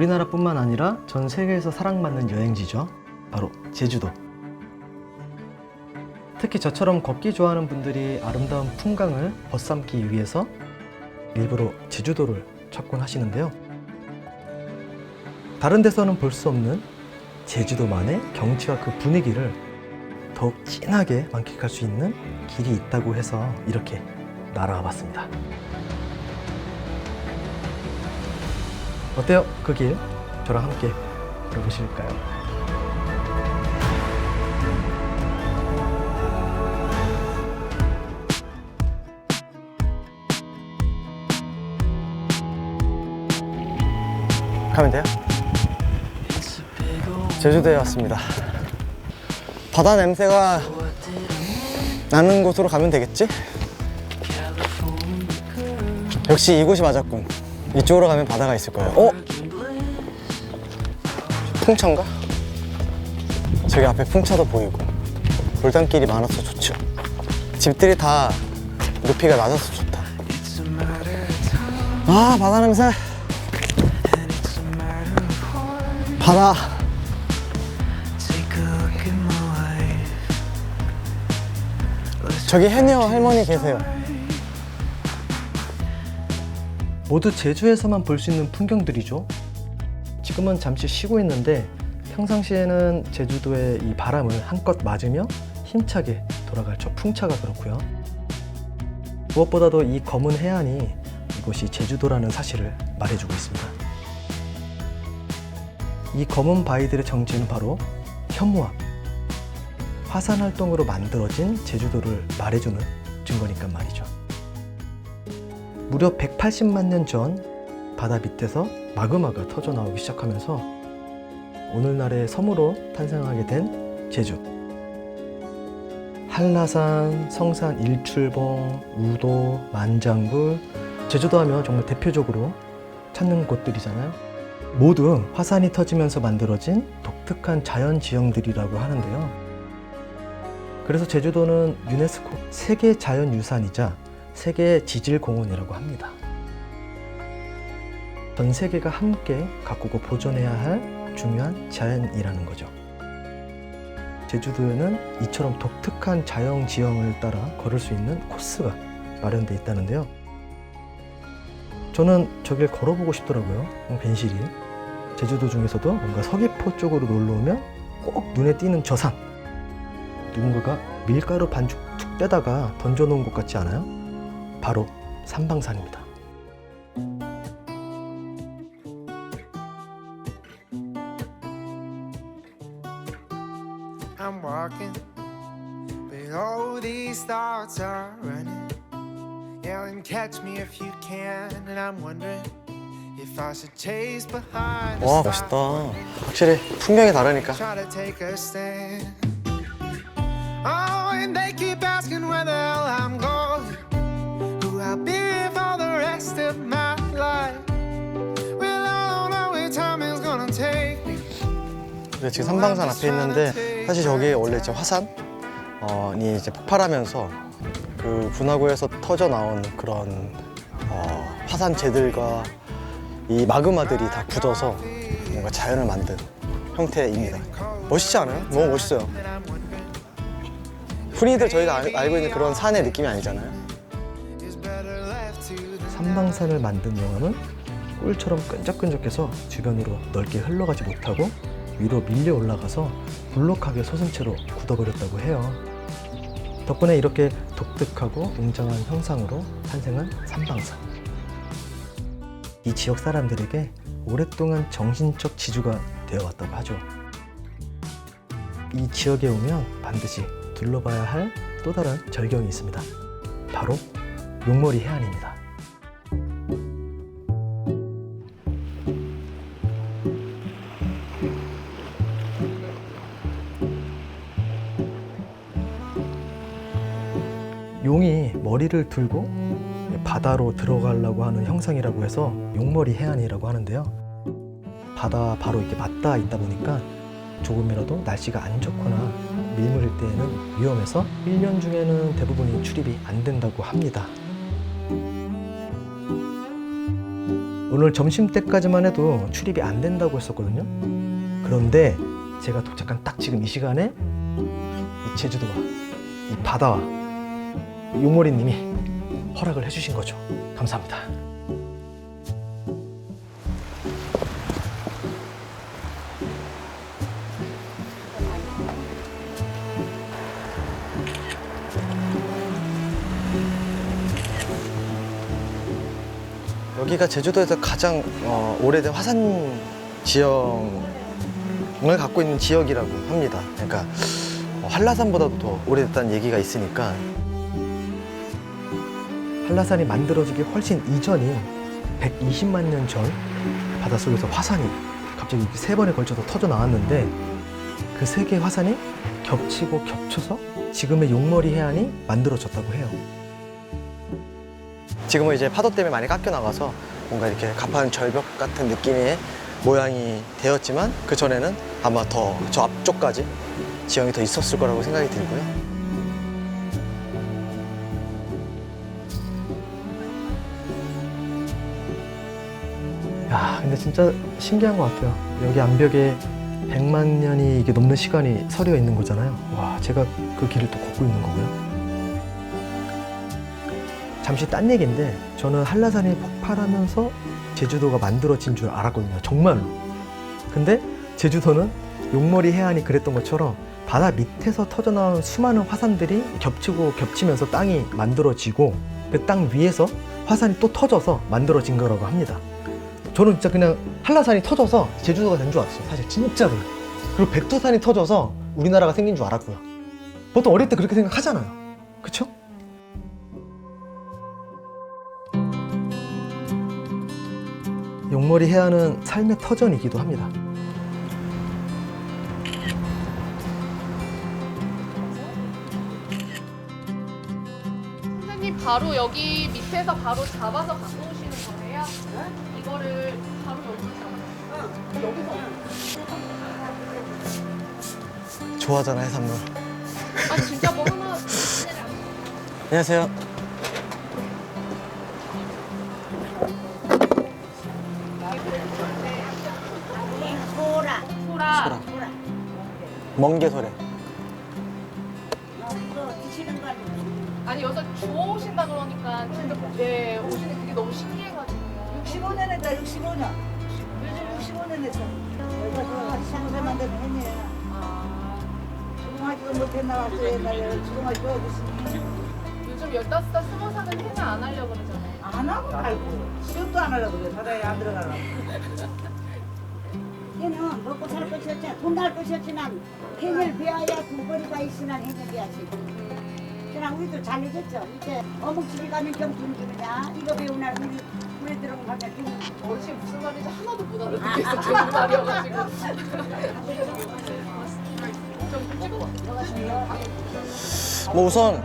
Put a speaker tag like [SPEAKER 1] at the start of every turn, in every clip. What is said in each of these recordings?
[SPEAKER 1] 우리나라뿐만 아니라 전 세계에서 사랑받는 여행지죠. 바로 제주도. 특히 저처럼 걷기 좋아하는 분들이 아름다운 풍광을 벗삼기 위해서 일부러 제주도를 찾곤 하시는데요. 다른 데서는 볼 수 없는 제주도만의 경치와 그 분위기를 더욱 진하게 만끽할 수 있는 길이 있다고 해서 이렇게 날아와 봤습니다. 어때요? 그 길 저랑 함께 걸어보실까요? 가면 돼요? 제주도에 왔습니다. 바다 냄새가 나는 곳으로 가면 되겠지? 역시 이곳이 맞았군. 이쪽으로 가면 바다가 있을 거예요. 어? 풍차인가? 저기 앞에 풍차도 보이고 돌담길이 많아서 좋죠. 집들이 다 높이가 낮아서 좋다. 아, 바다 냄새. 바다. 저기 해녀 할머니 계세요. 모두 제주에서만 볼 수 있는 풍경들이죠. 지금은 잠시 쉬고 있는데 평상시에는 제주도의 이 바람을 한껏 맞으며 힘차게 돌아갈 저 풍차가 그렇고요. 무엇보다도 이 검은 해안이 이곳이 제주도라는 사실을 말해주고 있습니다. 이 검은 바위들의 정체는 바로 현무암, 화산 활동으로 만들어진 제주도를 말해주는 증거니까 말이죠. 무려 180만 년 전 바다 밑에서 마그마가 터져 나오기 시작하면서 오늘날의 섬으로 탄생하게 된 제주. 한라산, 성산, 일출봉, 우도, 만장굴, 제주도 하면 정말 대표적으로 찾는 곳들이잖아요. 모두 화산이 터지면서 만들어진 독특한 자연 지형들이라고 하는데요. 그래서 제주도는 유네스코 세계 자연유산이자 세계 지질공원이라고 합니다. 전 세계가 함께 가꾸고 보존해야 할 중요한 자연이라는 거죠. 제주도에는 이처럼 독특한 자연 지형을 따라 걸을 수 있는 코스가 마련되어 있다는데요. 저는 저길 걸어보고 싶더라고요. 벤시리. 제주도 중에서도 뭔가 서귀포 쪽으로 놀러 오면 꼭 눈에 띄는 저 산. 누군가가 밀가루 반죽 툭 떼다가 던져놓은 것 같지 않아요? 바로 삼방산입니다.
[SPEAKER 2] I'm walking, but all these thoughts are running. Yell and catch me if you can, and I'm wondering if I should chase behind the
[SPEAKER 1] 와,
[SPEAKER 2] stop.
[SPEAKER 1] 멋있다. 확실히 풍경이 다르니까.
[SPEAKER 2] Try to take a stand. Oh, and they keep asking where the hell I'm going, who I'll be for the rest of my life. Well, I don't know where time is gonna take me.
[SPEAKER 1] 지금 삼방산 앞에 있는데 사실 저기 원래 이제 화산이 이제 폭발하면서 그 분화구에서 터져 나온 그런 화산재들과 이 마그마들이 다 굳어서 뭔가 자연을 만든 형태입니다. 멋있지 않아요? 너무 멋있어요. 흔히들 저희가 알고 있는 그런 산의 느낌이 아니잖아요. 삼방산을 만든 용암은 꿀처럼 끈적끈적해서 주변으로 넓게 흘러가지 못하고 위로 밀려 올라가서 불룩하게 솟은 채로 굳어버렸다고 해요. 덕분에 이렇게 독특하고 웅장한 형상으로 탄생한 삼방산. 이 지역 사람들에게 오랫동안 정신적 지주가 되어왔다고 하죠. 이 지역에 오면 반드시 둘러봐야 할 또 다른 절경이 있습니다. 바로 용머리 해안입니다. 용이 머리를 들고 바다로 들어가려고 하는 형상이라고 해서 용머리 해안이라고 하는데요. 바다 바로 이렇게 맞닿아 있다 보니까 조금이라도 날씨가 안 좋거나 밀물일 때에는 위험해서 1년 중에는 대부분이 출입이 안 된다고 합니다. 오늘 점심때까지만 해도 출입이 안 된다고 했었거든요. 그런데 제가 도착한 딱 지금 이 시간에 이 제주도와 이 바다와 용머리님이 허락을 해주신 거죠. 감사합니다. 여기가 제주도에서 가장 오래된 화산 지형을 갖고 있는 지역이라고 합니다. 그러니까 한라산보다도 더 오래됐다는 얘기가 있으니까. 한라산이 만들어지기 훨씬 이전인 120만 년 전 바닷속에서 화산이 갑자기 3번에 걸쳐서 터져 나왔는데 그 3개의 화산이 겹치고 겹쳐서 지금의 용머리 해안이 만들어졌다고 해요. 지금은 이제 파도 때문에 많이 깎여 나가서 뭔가 이렇게 가파른 절벽 같은 느낌의 모양이 되었지만 그 전에는 아마 더 저 앞쪽까지 지형이 더 있었을 거라고 생각이 들고요. 야, 근데 진짜 신기한 것 같아요. 여기 암벽에 100만 년이 이게 넘는 시간이 서려 있는 거잖아요. 와, 제가 그 길을 또 걷고 있는 거고요. 잠시 딴 얘기인데 저는 한라산이 폭발하면서 제주도가 만들어진 줄 알았거든요. 정말로. 근데 제주도는 용머리 해안이 그랬던 것처럼 바다 밑에서 터져나온 수많은 화산들이 겹치고 겹치면서 땅이 만들어지고 그 땅 위에서 화산이 또 터져서 만들어진 거라고 합니다. 저는 진짜 그냥 한라산이 터져서 제주도가 된 줄 알았어요. 사실 진짜로. 그리고 백두산이 터져서 우리나라가 생긴 줄 알았고요. 보통 어릴 때 그렇게 생각하잖아요. 그쵸? 용머리 해안은 삶의 터전이기도 합니다.
[SPEAKER 3] 선생님 바로 여기 밑에서 바로 잡아서 갖고 오시는 거예요? 이거를 바로 여기서 잡아요? 여기서?
[SPEAKER 1] 좋아하잖아, 해산물.
[SPEAKER 3] 아 진짜 뭐 하나
[SPEAKER 1] 안녕하세요.
[SPEAKER 3] 소라
[SPEAKER 1] 멍게소래.
[SPEAKER 3] 아니 여기서 주워오신다 그러니까 진짜 네 오시는 그게 너무 신기해가지고요.
[SPEAKER 4] 65년에다 65년. 요즘 65년 했어. 여기가 15세만 되면 했네.
[SPEAKER 3] 아
[SPEAKER 4] 주공하지도 못했나 봤어. 옛날에 주공하지 어딨으니.
[SPEAKER 3] 요즘 15살 20살은 해나 안 하려고 그러잖아요.
[SPEAKER 4] 안 하고 말고. 수영도 안 하려고 그래. 바다에 안 들어가려고.
[SPEAKER 5] 얘는 먹고 살 것이 없지 돈 날 것이 없지 난 해녀를 배워야 돈벌이가 있으나 해녀 배워야지 그냥 우리도 잘해줬죠 이제 어묵집에 가면 경돈 주느냐 이거 배우나 우리 들어가면 돈
[SPEAKER 3] 어르신 무슨 말인지 하나도 못 알아듣겠어. 좋은 말이어가지고. 좀 찍어.
[SPEAKER 1] 뭐 우선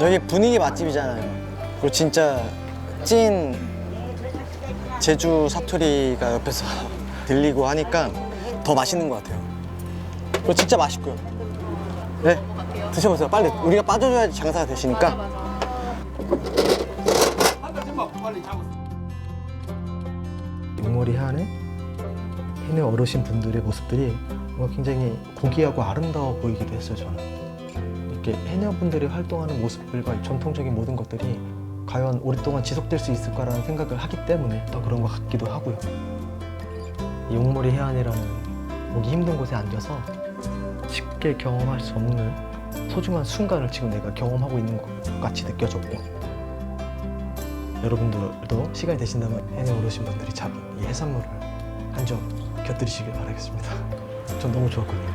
[SPEAKER 1] 여기 분위기 맛집이잖아요. 그리고 진짜 찐 제주 사투리가 옆에서 들리고 하니까 더 맛있는 것 같아요. 그리고 진짜 맛있고요. 네, 드셔보세요. 빨리 우리가 빠져줘야지 장사가 되시니까. 용머리 해안에 해녀 어르신 분들의 모습들이 뭔가 굉장히 고귀하고 아름다워 보이기도 했어요. 저는 이렇게 해녀분들이 활동하는 모습들과 전통적인 모든 것들이 과연 오랫동안 지속될 수 있을까라는 생각을 하기 때문에 더 그런 것 같기도 하고요. 용머리 해안이라는 오기 힘든 곳에 앉아서 쉽게 경험할 수 없는 소중한 순간을 지금 내가 경험하고 있는 것 같이 느껴졌고, 여러분들도 시간이 되신다면 해녀 어르신분들이 잡은 이 해산물을 한 점 곁들이시길 바라겠습니다. 전 너무 좋았거든요.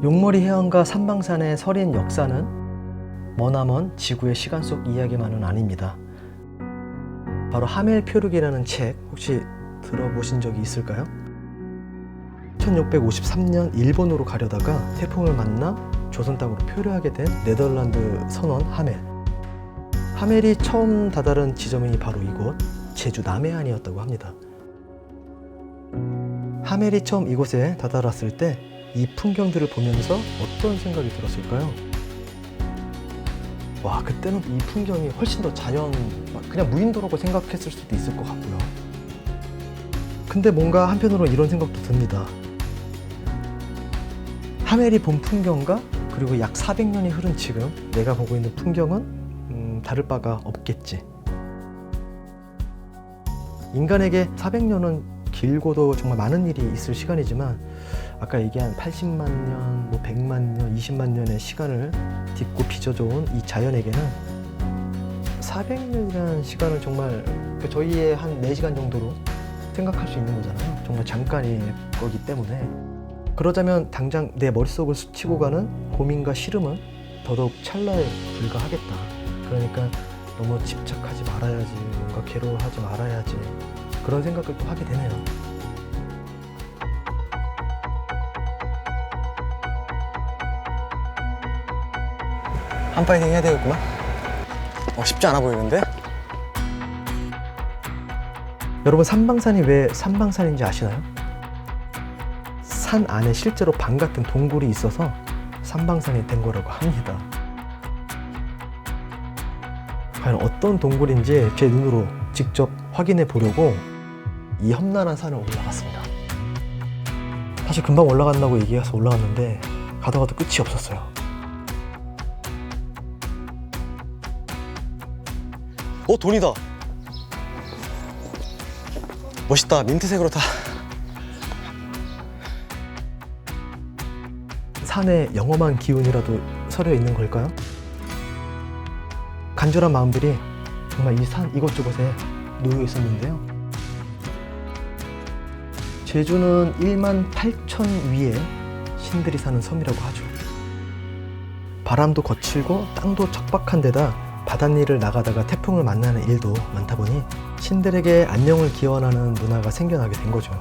[SPEAKER 1] 용머리 해안과 삼방산의 서린 역사는 머나먼 지구의 시간 속 이야기만은 아닙니다. 바로 하멜 표류기라는 책 혹시 들어보신 적이 있을까요? 1653년 일본으로 가려다가 태풍을 만나 조선 땅으로 표류하게 된 네덜란드 선원 하멜. 하멜이 처음 다다른 지점이 바로 이곳 제주 남해안이었다고 합니다. 하멜이 처음 이곳에 다다랐을 때 이 풍경들을 보면서 어떤 생각이 들었을까요? 와, 그때는 이 풍경이 훨씬 더 그냥 무인도라고 생각했을 수도 있을 것 같고요. 근데 뭔가 한편으로 이런 생각도 듭니다. 하멜이 본 풍경과 그리고 약 400년이 흐른 지금 내가 보고 있는 풍경은 다를 바가 없겠지. 인간에게 400년은 길고도 정말 많은 일이 있을 시간이지만 아까 얘기한 80만 년, 100만 년, 20만 년의 시간을 딛고 빚어져온 이 자연에게는 400년이라는 시간을 정말 저희의 한 4시간 정도로 생각할 수 있는 거잖아요. 정말 잠깐의 거기 때문에. 그러자면 당장 내 머릿속을 스치고 가는 고민과 시름은 더더욱 찰나에 불과하겠다. 그러니까 너무 집착하지 말아야지, 뭔가 괴로워하지 말아야지, 그런 생각을 또 하게 되네요.
[SPEAKER 6] 한 파이팅 해야 되겠구만. 쉽지 않아 보이는데?
[SPEAKER 1] 여러분, 삼방산이 왜 삼방산인지 아시나요? 산 안에 실제로 방 같은 동굴이 있어서 삼방산이 된 거라고 합니다. 과연 어떤 동굴인지 제 눈으로 직접 확인해 보려고 이 험난한 산을 올라갔습니다. 사실 금방 올라간다고 얘기해서 올라갔는데 가다가도 끝이 없었어요.
[SPEAKER 6] 돈이다. 멋있다. 민트색으로 다.
[SPEAKER 1] 산에 영험한 기운이라도 서려 있는 걸까요? 간절한 마음들이 정말 이 산 이곳저곳에 놓여 있었는데요. 제주는 1만 8천 위에 신들이 사는 섬이라고 하죠. 바람도 거칠고 땅도 척박한 데다 바닷일을 나가다가 태풍을 만나는 일도 많다 보니 신들에게 안녕을 기원하는 문화가 생겨나게 된 거죠.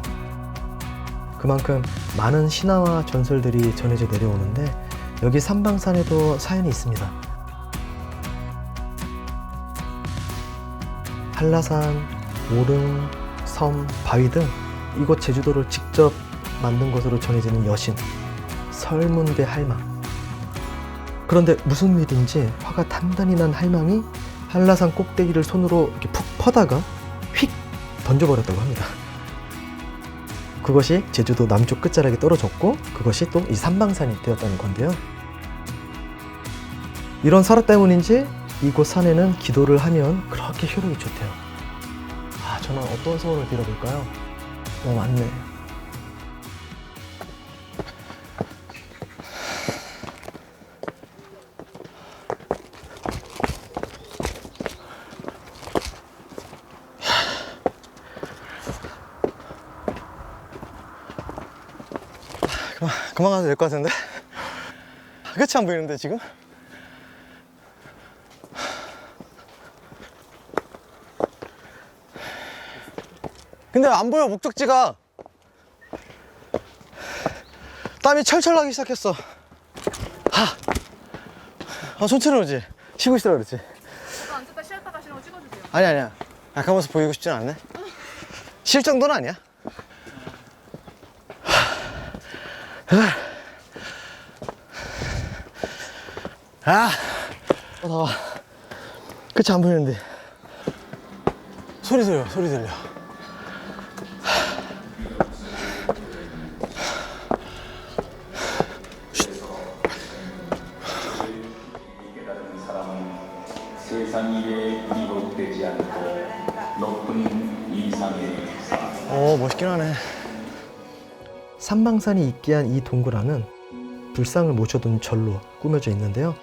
[SPEAKER 1] 그만큼 많은 신화와 전설들이 전해져 내려오는데 여기 삼방산에도 사연이 있습니다. 한라산, 오름, 섬, 바위 등 이곳 제주도를 직접 만든 것으로 전해지는 여신, 설문대 할망. 그런데 무슨 일인지 화가 단단히 난 할망이 한라산 꼭대기를 손으로 이렇게 푹 퍼다가 휙 던져버렸다고 합니다. 그것이 제주도 남쪽 끝자락에 떨어졌고 그것이 또 이 삼방산이 되었다는 건데요. 이런 설화 때문인지 이곳 산에는 기도를 하면 그렇게 효력이 좋대요. 저는 어떤 소원을 빌어볼까요? 많네.
[SPEAKER 6] 그만 가도 될 것 같은데? 끝이 안 보이는데 지금? 근데 안 보여, 목적지가. 땀이 철철 나기 시작했어. 천천히 오지. 쉬고 있으라 그랬지.
[SPEAKER 3] 저도 앉았다 쉬었다 가시는 거 찍어주세요.
[SPEAKER 6] 아니야. 약한 모습 보이고 싶진 않네. 쉴 정도는 아니야. 나와. 끝이 안 보이는데. 소리 들려.
[SPEAKER 7] 세상 일에 미혹되지 않고 높은 이상의 삶.
[SPEAKER 6] 멋있긴 하네.
[SPEAKER 1] 삼방산이 있게 한 이 동굴 안은 불상을 모셔둔 절로 꾸며져 있는데요.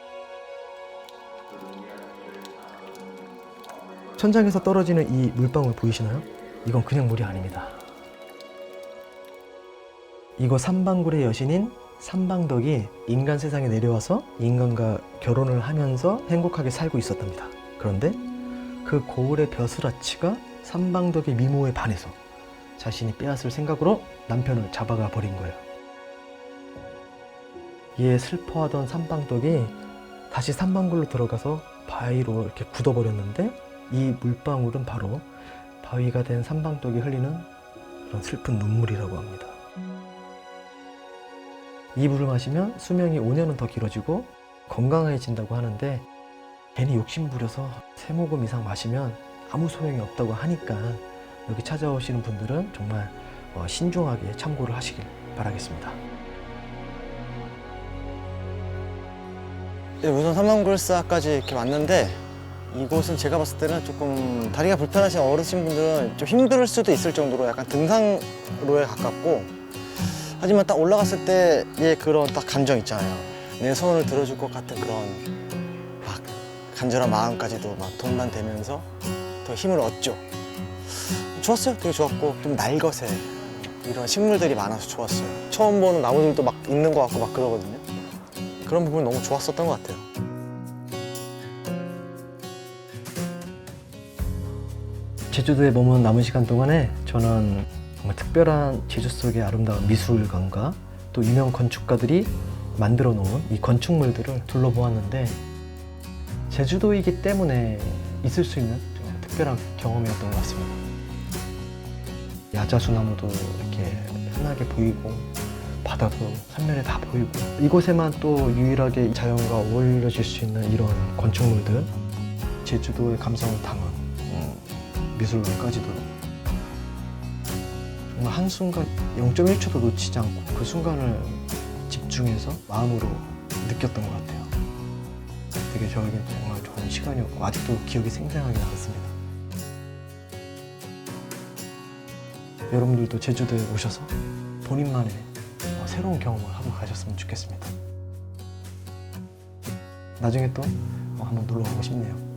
[SPEAKER 1] 천장에서 떨어지는 이 물방울 보이시나요? 이건 그냥 물이 아닙니다. 이곳 삼방굴의 여신인 삼방덕이 인간 세상에 내려와서 인간과 결혼을 하면서 행복하게 살고 있었답니다. 그런데 그 고을의 벼슬아치가 삼방덕의 미모에 반해서 자신이 빼앗을 생각으로 남편을 잡아가 버린 거예요. 이에 슬퍼하던 삼방덕이 다시 삼방굴로 들어가서 바위로 이렇게 굳어버렸는데 이 물방울은 바로 바위가 된 삼방덕이 흘리는 그런 슬픈 눈물이라고 합니다. 이 물을 마시면 수명이 5년은 더 길어지고 건강해진다고 하는데 괜히 욕심 부려서 3모금 이상 마시면 아무 소용이 없다고 하니까 여기 찾아오시는 분들은 정말 신중하게 참고를 하시길 바라겠습니다.
[SPEAKER 6] 네, 우선 삼만굴사까지 이렇게 왔는데 이곳은 제가 봤을 때는 조금 다리가 불편하신 어르신 분들은 좀 힘들 수도 있을 정도로 약간 등산로에 가깝고, 하지만 딱 올라갔을 때의 그런 딱 감정 있잖아요. 내 손을 들어줄 것 같은 그런 막 간절한 마음까지도 막 동반되면서 더 힘을 얻죠. 좋았어요. 되게 좋았고, 좀 날것에 이런 식물들이 많아서 좋았어요. 처음 보는 나무들도 막 있는 것 같고 막 그러거든요. 그런 부분 너무 좋았었던 것 같아요.
[SPEAKER 1] 제주도에 머문 남은 시간 동안에 저는 정말 특별한 제주 속의 아름다운 미술관과 또 유명 건축가들이 만들어 놓은 이 건축물들을 둘러보았는데, 제주도이기 때문에 있을 수 있는 좀 특별한 경험이었던 것 같습니다. 야자수나무도 이렇게 흔하게 보이고 바다도 삼면에 다 보이고, 이곳에만 또 유일하게 자연과 어울려질 수 있는 이런 건축물들, 제주도의 감성을 담은 미술관까지도 정말 한순간 0.1초도 놓치지 않고 그 순간을 집중해서 마음으로 느꼈던 것 같아요. 되게 저에게 정말 좋은 시간이었고 아직도 기억이 생생하게 남습니다. 여러분들도 제주도에 오셔서 본인만의 새로운 경험을 하고 가셨으면 좋겠습니다. 나중에 또 한번 놀러 가고 싶네요.